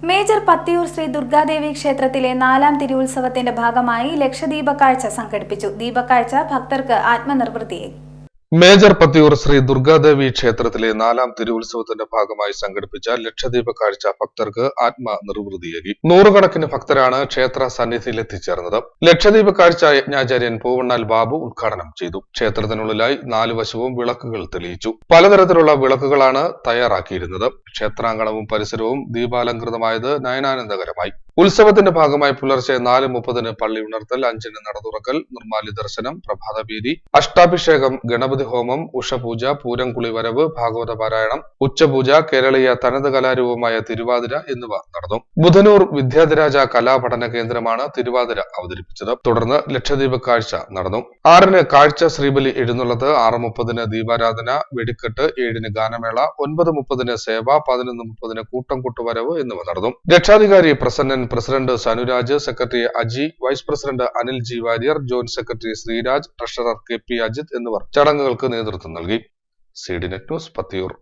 Major Pathiyoor Shri Durgadevi ക്ഷേത്രത്തിലെ 4ാം തിരുവുത്സവത്തിന്റെ ഭാഗമായി ലക്ഷദീപക്കാഴ്ച സംഘടിപ്പിച്ചു. ദീപക്കാഴ്ച ഭക്തർക്ക് ആത്മനിർവൃത്തിയായി. മേജർ പത്തിയൂർ ശ്രീ ദുർഗാദേവി ക്ഷേത്രത്തിലെ 4ാം തിരുവുത്സവത്തിന്റെ ഭാഗമായി സംഘടിപ്പിച്ച ലക്ഷദീപ കാഴ്ച ഭക്തർക്ക് ആത്മനിർവൃതിയേകി. നൂറുകണക്കിന് ഭക്തരാണ് ക്ഷേത്ര സന്നിധിയിൽ എത്തിച്ചേർന്നത്. ലക്ഷദീപ കാഴ്ച യജ്ഞാചാര്യൻ പൂവണ്ണാൽ ബാബു ഉദ്ഘാടനം ചെയ്തു. ക്ഷേത്രത്തിനുള്ളിലായി 4 വശവും വിളക്കുകൾ തെളിയിച്ചു. പലതരത്തിലുള്ള വിളക്കുകളാണ് തയ്യാറാക്കിയിരുന്നത്. ക്ഷേത്രാങ്കണവും പരിസരവും ദീപാലങ്കൃതമായത് നയനാനന്ദകരമായി. ഉത്സവത്തിന്റെ ഭാഗമായി പുലർച്ചെ 4:30 പള്ളി ഉണർത്തൽ, 5 നട തുറക്കൽ, നിർമ്മാല്യ ദർശനം, പ്രഭാതഭീതി, അഷ്ടാഭിഷേകം, ഗണപതി ഹോമം, ഉഷപൂജ, പൂരംകുളി വരവ്, ഭാഗവത പാരായണം, ഉച്ചപൂജ, കേരളീയ തനത് കലാരൂപമായ തിരുവാതിര എന്നിവ നടന്നു. ബുധനൂർ വിദ്യാധിരാജ കലാപഠന കേന്ദ്രമാണ് തിരുവാതിര അവതരിപ്പിച്ചത്. തുടർന്ന് ലക്ഷദീപ കാഴ്ച നടന്നു. 6-ന് കാഴ്ച ശ്രീബലി എഴുന്നള്ളത്ത്, 6:30 ദീപാരാധന, വെടിക്കെട്ട്, 7-ന് ഗാനമേള, 9:30 സേവ, 11:30 കൂട്ടം കൊട്ടുവരവ് എന്നിവ നടന്നു. രക്ഷാധികാരി Prasannan, president Sanuraj, secretary Aji, vice president Anil G Warrier, joint secretary Sreeraj, treasurer K P Ajith എന്നിവർ ചടങ്ങുകൾക്ക് നേതൃത്വം നൽകി. CDNet news, Pathiyoor.